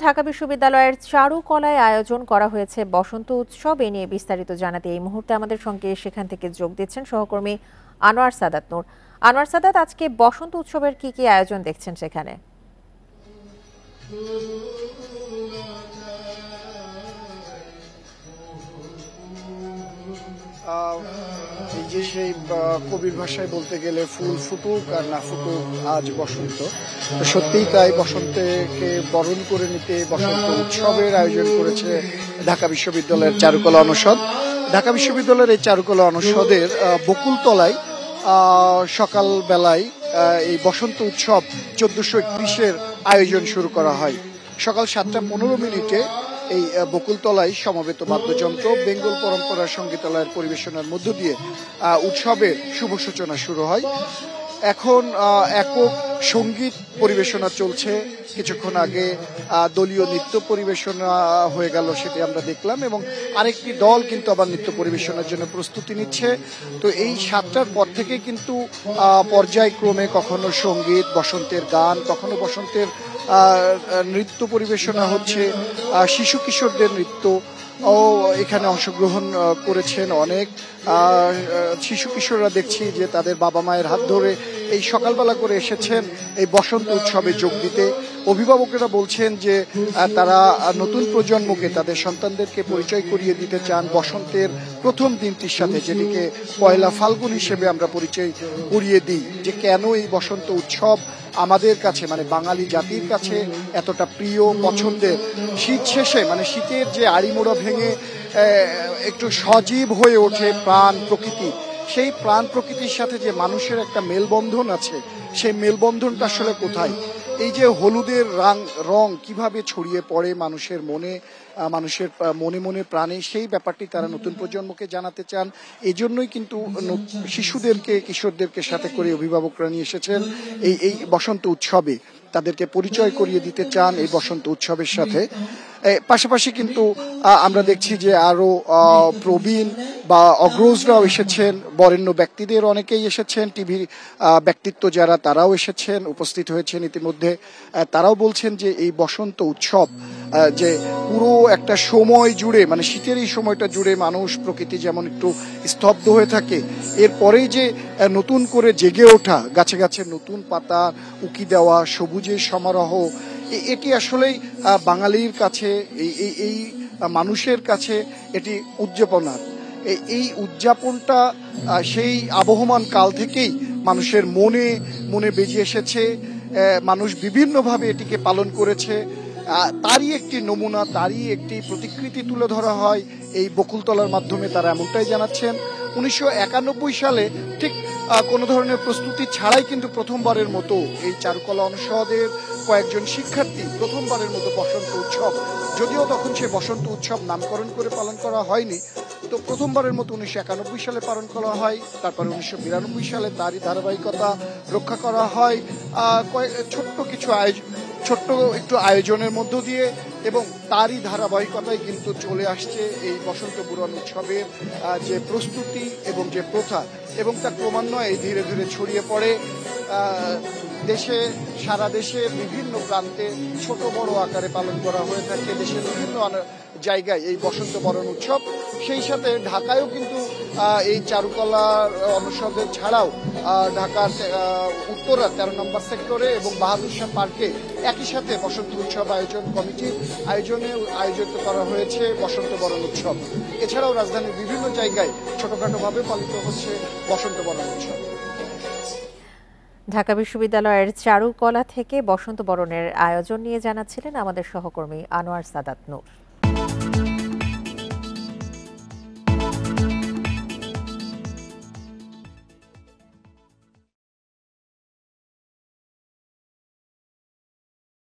ঢাকা বিশ্ববিদ্যালয়ের চারুকলায় আয়োজন করা হয়েছে বসন্ত উৎসব। এ নিয়ে বিস্তারিত জানাতে এই মুহূর্তে আমাদের সঙ্গে সেখান থেকে যোগ দিচ্ছেন সহকর্মী আনোয়ার সাদাত নূর। আনোয়ার সাদাত, আজকে বসন্ত উৎসবের কি কি আয়োজন দেখছেন সেখানে? এই যে সেই কবির ভাষায় বলতে গেলে ফুল ফুটুক আর না ফুটুক আজ বসন্ত, তো সত্যিই তাই। বসন্তকে বরণ করে নিতে বসন্ত উৎসবের আয়োজন করেছে ঢাকা বিশ্ববিদ্যালয়ের চারুকলা অনুষদ। ঢাকা বিশ্ববিদ্যালয়ের এই চারুকলা অনুষদের বকুলতলায় সকাল বেলায় এই বসন্ত উৎসব 1431-এর আয়োজন শুরু করা হয়। সকাল 7:15 এই বকুলতলায় সমবেত বাদ্যযন্ত্র, বেঙ্গল পরম্পরার সঙ্গীতালয়ের পরিবেশনার মধ্য দিয়ে উৎসবের শুভ সূচনা শুরু হয়। এখন একক সঙ্গীত পরিবেশনা চলছে, কিছুক্ষণ আগে দলীয় নৃত্য পরিবেশনা হয়ে গেল, সেটি আমরা দেখলাম, এবং আরেকটি দল কিন্তু আবার নৃত্য পরিবেশনার জন্য প্রস্তুতি নিচ্ছে। তো এই 7টার পর থেকে কিন্তু পর্যায়ক্রমে কখনো সঙ্গীত, বসন্তের গান, কখনো বসন্তের নৃত্য পরিবেশনা হচ্ছে। শিশু কিশোরদের নৃত্য ও এখানে অংশগ্রহণ করেছেন অনেক শিশু কিশোররা। দেখছি যে তাদের বাবা মায়ের হাত ধরে এই সকালবেলা করে এসেছেন এই বসন্ত উৎসবে যোগ দিতে। অভিভাবকেরা বলছেন যে তারা নতুন প্রজন্মকে, তাদের সন্তানদেরকে পরিচয় করিয়ে দিতে চান বসন্তের প্রথম দিনটির সাথে, যেটিকে পয়লা ফাল্গুন হিসেবে আমরা পরিচয় করিয়ে দিই, যে কেন এই বসন্ত উৎসব আমাদের কাছে, মানে বাঙালি জাতির কাছে এতটা প্রিয়, পছন্দের। শীত শেষে, মানে শীতের যে আড়িমোড়া ভেঙে একটু সজীব হয়ে ওঠে প্রাণ প্রকৃতি, সেই প্রাণ প্রকৃতির সাথে যে মানুষের একটা মেলবন্ধন আছে, সেই মেলবন্ধনটা আসলে কোথায়? এই যে হলুদের রং কিভাবে ছড়িয়ে পড়ে মানুষের মনে, মানুষের মনে মনে প্রাণে, সেই ব্যাপারটি তারা নতুন প্রজন্মকে জানাতে চান। এই জন্যই কিন্তু শিশুদেরকে, কিশোরদেরকে সাথে করে অভিভাবকরা নিয়ে এসেছেন এই বসন্ত উৎসবে, তাদেরকে পরিচয় করিয়ে দিতে চান এই বসন্ত উৎসবের সাথে। পাশাপাশি কিন্তু আমরা দেখছি যে আরো প্রবীণ বা অগ্রজরাও এসেছেন, বরেণ্য ব্যক্তিদের অনেকেই এসেছেন, টিভি ব্যক্তিত্ব যারা, তারাও এসেছেন, উপস্থিত হয়েছেন ইতিমধ্যে। তারাও বলছেন যে এই বসন্ত উৎসব যে পুরো একটা সময় জুড়ে, মানে শীতের এই সময়টা জুড়ে মানুষ, প্রকৃতি যেমন একটু স্তব্ধ হয়ে থাকে, এরপরেই যে নতুন করে জেগে ওঠা, গাছে গাছে নতুন পাতা উকি দেওয়া, সবুজের সমারোহ, এটি আসলেই বাঙালির কাছে, এই মানুষের কাছে এটি উদযাপনার। এই উদযাপনটা সেই আবহমান কাল থেকেই মানুষের মনে মনে বেজে এসেছে। মানুষ বিভিন্নভাবে এটিকে পালন করেছে। তারই একটি নমুনা, তারই একটি প্রতিকৃতি তুলে ধরা হয় এই বকুলতলার মাধ্যমে। তারা এমনটাই জানাচ্ছেন। 1991 সালে ঠিক কোনো ধরনের প্রস্তুতি ছাড়াই কিন্তু প্রথমবারের মতো এই চারুকলা অনুষদের কয়েকজন শিক্ষার্থী প্রথমবারের মতো বসন্ত উৎসব, যদিও তখন সে বসন্ত উৎসব নামকরণ করে পালন করা হয়নি, তো প্রথমবারের মতো 1991 সালে পালন করা হয়। তারপরে 1992 সালে তারই ধারাবাহিকতা রক্ষা করা হয় ছোট্ট একটু আয়োজনের মধ্য দিয়ে, এবং তারই ধারাবাহিকতায় কিন্তু চলে আসছে এই বসন্ত বুরন উৎসবের যে প্রস্তুতি এবং যে প্রথা, এবং তা ক্রমান্বয়ে ধীরে ধীরে ছড়িয়ে পড়ে দেশে, সারা দেশে বিভিন্ন প্রান্তে ছোট বড় আকারে পালন করা হয়ে থাকে দেশের বিভিন্ন জায়গায় এই বসন্ত বরণ উৎসব। সেই সাথে ঢাকায়ও কিন্তু এই চারুকলা অনুষদের ছাড়াও ঢাকার উত্তরা 13 নম্বর সেক্টরে এবং বাহাদুর শাহ পার্কে একই সাথে বসন্ত উৎসব আয়োজন কমিটির আয়োজিত করা হয়েছে বসন্ত বরণ উৎসব। এছাড়াও রাজধানীর বিভিন্ন জায়গায় ছোটখাটোভাবে পালিত হচ্ছে বসন্ত বরণ উৎসব। ঢাকা বিশ্ববিদ্যালয়ের চারুকলা থেকে বসন্ত বরণের আয়োজন নিয়ে জানাচ্ছিলেন আমাদের সহকর্মী আনোয়ার সাদাত নূর।